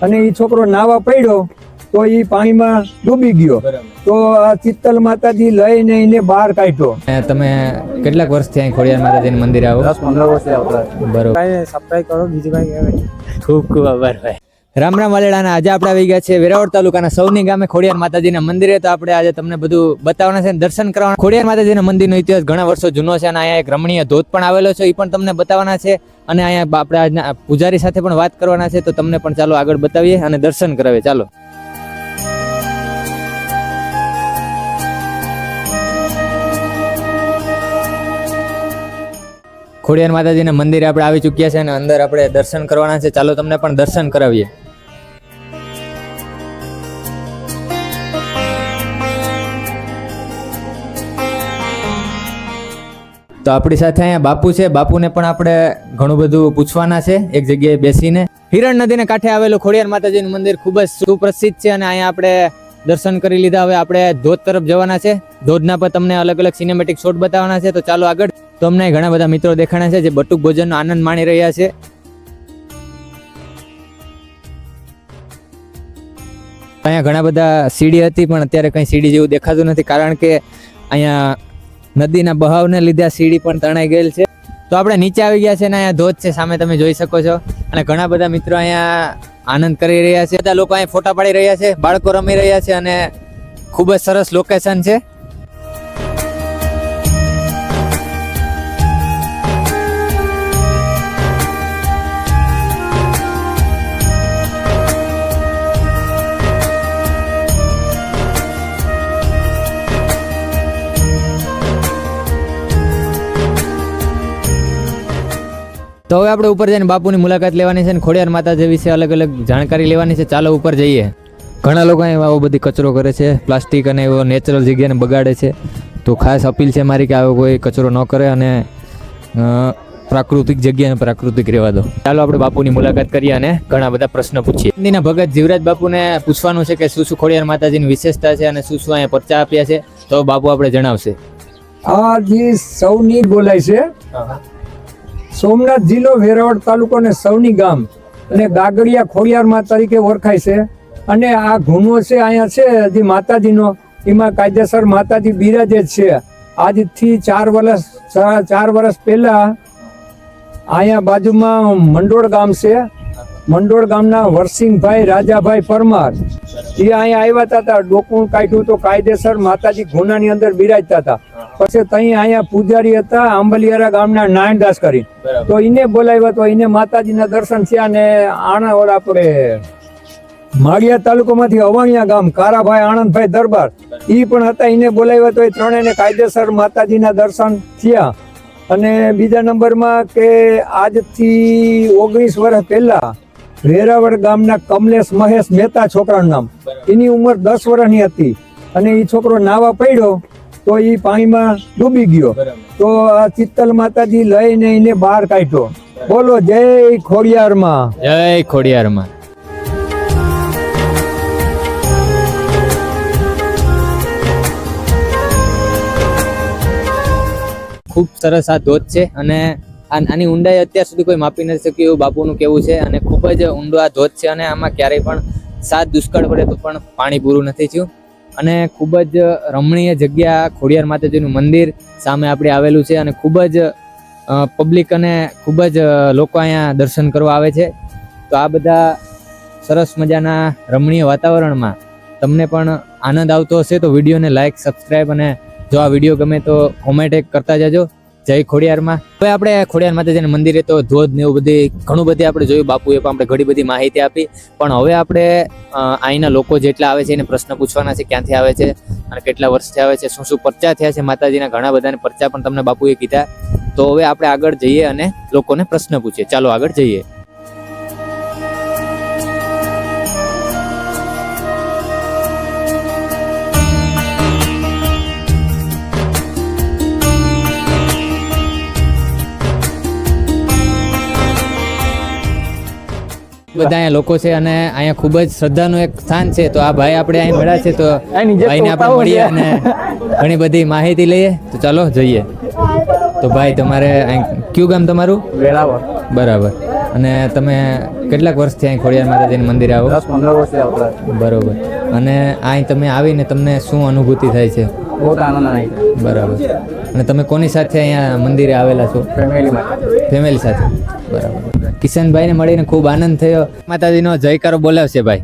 અને એ છોકરો નાવા પડ્યો તો એ પાણીમાં ડૂબી ગયો તો આ ચિત્તલ માતાજી લઈને એને બહાર કાઢ્યો. તમે કેટલાક વર્ષથી અહીં ખોડિયાર માતાજીનું મંદિર આવો? 10-15 વર્ષથી આવતા. બરોબર. સબસ્ક્રાઇબ કરો, બીજું કઈ કહેવાય. ખૂબ ખૂબ આભાર ભાઈ. રામ રામ વાલેડાના. આજે આપણે આવી ગયા છે વેરાવળ તાલુકાના સૌની ગામે ખોડિયાર માતાજીના મંદિરે. તો આપણે આજે તમને બધું બતાવવાના છે, દર્શન કરવાના. ખોડિયાર માતાજીના મંદિરનો ઇતિહાસ ઘણા વર્ષો જૂનો છે અને અહીંયા એક રમણીય ધોધ પણ આવેલો છે, એ પણ તમને બતાવવાના છે. અને અહીંયા આપણે આજના પૂજારી સાથે પણ વાત કરવાના છે, તો તમને પણ ચાલો આગળ બતાવીએ અને દર્શન કરાવીએ. ચાલો. ખોડિયાર માતાજીના મંદિરે આપણે આવી ચૂક્યા છે અને અંદર આપણે દર્શન કરવાના છે. ચાલો તમને પણ દર્શન કરાવીએ. તો આપણી સાથે અહીંયા બાપુ છે. બાપુને પણ આપણે ઘણું બધું પૂછવાના છે એક જગ્યાએ બેસીને. હિરણ નદીને કાંઠે આવેલું ખોડિયાર માતાજીનું મંદિર ખૂબ જ સુપ્રસિદ્ધ છે અને અહીંયા આપણે દર્શન કરી લીધા. હવે આપણે ધોધ તરફ જવાના છે. ધોધના પર તમને અલગ અલગ સિનેમેટિક શોટ બતાવવાના છે. તો ચાલો આગળ. તો અમને ઘણા બધા મિત્રો દેખાણા છે જે બટુક ભોજનનો આનંદ માણી રહ્યા છે. અહીંયા ઘણા બધા સીડી હતી પણ અત્યારે કઈ સીડી જેવું દેખાતું નથી, કારણ કે અહીંયા નદીના બહાવને લીધે આ સીડી પણ તણાઈ ગયેલ છે. તો આપણે નીચે આવી ગયા છે ને અહીંયા ધોધ છે સામે તમે જોઈ શકો છો. અને ઘણા બધા મિત્રો અહીંયા આનંદ કરી રહ્યા છે. બધા લોકો અહીંયા ફોટા પાડી રહ્યા છે, બાળકો રમી રહ્યા છે અને ખૂબ જ સરસ લોકેશન છે. તો હવે આપણે ઉપર જઈને બાપુની મુલાકાત લેવાની છે અને ખોડિયાર માતાજી વિશે અલગ અલગ જાણકારી લેવાની છે. ચાલો ઉપર જઈએ. ઘણા લોકો અહીંયા આવો બધી કચરો કરે છે, પ્લાસ્ટિક અને એવો નેચરલ જગ્યાને બગાડે છે. તો ખાસ અપીલ છે મારી કે આવો કોઈ કચરો ન કરે અને પ્રાકૃતિક જગ્યાને પ્રાકૃતિક રહેવા દો. ચાલો આપણે બાપુની મુલાકાત કરીએ અને ઘણા બધા પ્રશ્નો પૂછીએ. મંદિરના ભગત જીવરાજ બાપુને પૂછવાનું છે કે શું શું ખોડિયાર માતાજીની વિશેષતા છે અને શું શું અહીંયા પરચા આપ્યા છે. તો બાપુ આપણે જણાવશે. આ જે સૌની બોલાય છે, સોમનાથ જિલ્લો, વેરાવળ તાલુકો અને સૌની ગામ અને ગાગડિયા ખોડિયારમાં તરીકે ઓળખાય છે. અને આ ગુનો છે અહીંયા છે જે માતાજીનો, એમાં કાયદેસર માતાજી બિરાજે છે. આજથી 4 વર્ષ પહેલા અહીંયા બાજુમાં મંડોળ ગામ છે. મંડોળ ગામના વરસિંહભાઈ રાજાભાઈ પરમાર એ અહીંયા આવ્યા હતા. ડોકું કાઢ્યું તો કાયદેસર માતાજી ગુનાની અંદર બિરાજતા હતા. પછી ત્યાં અહીંયા પૂજારી હતા આંબલિયારા ગામના નારાયણદાસ કરી, તો એને બોલાવ્યા તો એને માતાજીના દર્શન થયા. અને આપણે માળિયા તાલુકામાંથી અવાણિયા ગામ કારાભાઈ આનંદભાઈ દરબાર એ પણ હતા, એને બોલાવ્યા તો એ ત્રણેયને કાયદેસર માતાજીના દર્શન થયા. અને બીજા નંબરમાં કે આજથી 19 વર્ષ પહેલા વેરાવળ ગામના કમલેશ મહેશ મહેતા છોકરાનું નામ, એની ઉંમર 10 વર્ષની હતી અને એ છોકરો નાવા પડ્યો તો એ પાણીમાં ડૂબી ગયો. તો આ ચિત્તલ માતાજી લઈને એને બહાર કાઢ્યો. બોલો જય ખોડિયારમાં. જય ખોડિયારમાં. ખૂબ સરસ આ ધોધ છે અને આની ઊંડાઈ અત્યાર સુધી કોઈ માપી નથી શક્યું એવું બાપુનું કેવું છે. અને ખૂબ જ ઊંડો આ ધોધ છે અને આમાં ક્યારેય પણ સાત દુષ્કાળ પડે તો પણ પાણી પૂરું નથી થયું. અને ખૂબ જ રમણીય જગ્યા ખોડિયાર માતાજીનું મંદિર સામે આપણે આવેલું છે અને ખૂબ જ પબ્લિક અને ખૂબ જ લોકો અહીંયા દર્શન કરવા આવે છે. તો આ બધા સરસ મજાના રમણીય વાતાવરણમાં તમને પણ આનંદ આવતો હશે તો વિડીયોને લાઈક, સબસ્ક્રાઈબ અને જો આ વિડીયો ગમે તો કોમેન્ટ કરતા જજો. જય ખોડિયારમાં. હવે આપણે ખોડિયાર માતાજીના મંદિરે તો ધોધ ને એવું બધી ઘણું બધી આપણે જોયું, બાપુએ પણ આપણે ઘણી બધી માહિતી આપી. પણ હવે આપણે અહીંના લોકો જેટલા આવે છે એને પ્રશ્ન પૂછવાના છે, ક્યાંથી આવે છે અને કેટલા વર્ષથી આવે છે, શું શું પરચા થયા છે માતાજીના. ઘણા બધાને પરચા પણ તમને બાપુએ કીધા. તો હવે આપણે આગળ જઈએ અને લોકોને પ્રશ્ન પૂછીએ. ચાલો આગળ જઈએ. બધા અહીંયા લોકો છે અને અહીંયા ખૂબ જ શ્રદ્ધાનું એક સ્થાન છે. તો આ ભાઈ આપણે અહીં મળ્યા છે તો ભાઈને આપણે મળીએ અને ઘણી બધી માહિતી લઈએ. તો ચાલો જઈએ. તો ભાઈ તમારે કયું ગામ તમારું? વેરાવળ. બરાબર. અને તમે કેટલાક વર્ષથી અહીં ખોડિયાર માતાજીના મંદિરે આવો? 10-15 વર્ષથી આવતા છે. બરોબર. અને અહીં તમે આવીને તમને શું અનુભૂતિ થાય છે? બહુ આનંદ આવે છે. બરાબર. અને તમે કોની સાથે અહીંયા મંદિરે આવેલા છો? ફેમિલી માટે. ફેમિલી સાથે. બરાબર. કિશનભાઈને મળીને ખૂબ આનંદ થયો. માતાજીનો જયકારો બોલાવશે ભાઈ.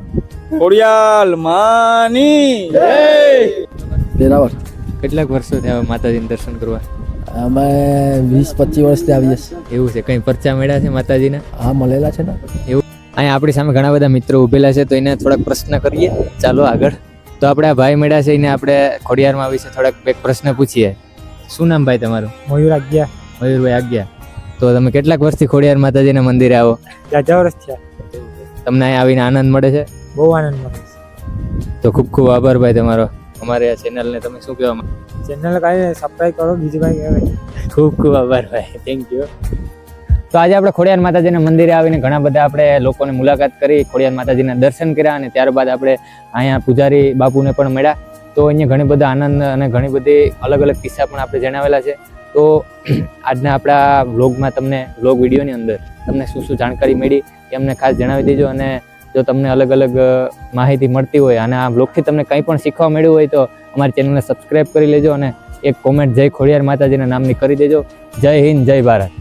ખોડિયાર માની જય. વેરાવળ. કેટલાક વર્ષો થયા માતાજીને દર્શન કરવા? અમે 20-25 વર્ષથી આવીએ છીએ. એવું છે? કંઈ પરચા મળ્યા છે માતાજીના? હા, મળેલા છે ને. એવું. અહીંયા આપણી સામે ઘણા બધા મિત્રો ઉભેલા છે, તો એને થોડાક પ્રશ્ન કરીએ. ચાલો આગળ. તો આપણે આ ભાઈ મળ્યા છે, એને આપણે ખોડિયારમાં વિશે થોડાક એક પ્રશ્ન પૂછીએ. શું નામ ભાઈ તમારું? મયુર આજ્ઞા. મયુરભાઈ આજ્ઞા. તો તમે કેટલાક વર્ષથી ખોડિયાર માતાજીના મંદિરે આવો? 10 વર્ષ થયા. તમને અહીંયા આવીને આનંદ મળે છે? બહુ આનંદ મળે છે. તો ખૂબ ખૂબ આભાર ભાઈ તમારો. અમારે આ ચેનલને તમે શું કહેવા માંગો? ચેનલ કાંઈ સબસ્ક્રાઈબ કરો, બીજું કાંઈ કહેવાય. ખૂબ ખૂબ આભાર ભાઈ, થેન્ક યુ. તો આજે આપણે ખોડિયાર માતાજીના મંદિરે આવીને ઘણા બધા આપણે લોકોની મુલાકાત કરી, ખોડિયાર માતાજીના દર્શન કર્યા અને ત્યારબાદ આપણે અહીંયા પૂજારી બાપુને પણ મળ્યા. તો અહીંયા ઘણી બધા આનંદ અને ઘણી બધી અલગ અલગ કિસ્સા પણ આપણે જણાવેલા છે. તો આજના આપણા વ્લોગમાં વ્લોગ વિડીયોની અંદર તમને શું શું જાણકારી મળી એ અમને ખાસ જણાવી દેજો. અને જો તમને અલગ અલગ માહિતી મળતી હોય અને આ વ્લોગથી તમને કંઈ પણ શીખવા મળ્યું હોય તો અમારી ચેનલને સબસ્ક્રાઈબ કરી લેજો અને એક કોમેન્ટ જય ખોડિયાર માતાજીના નામની કરી દેજો. જય હિન્દ, જય ભારત.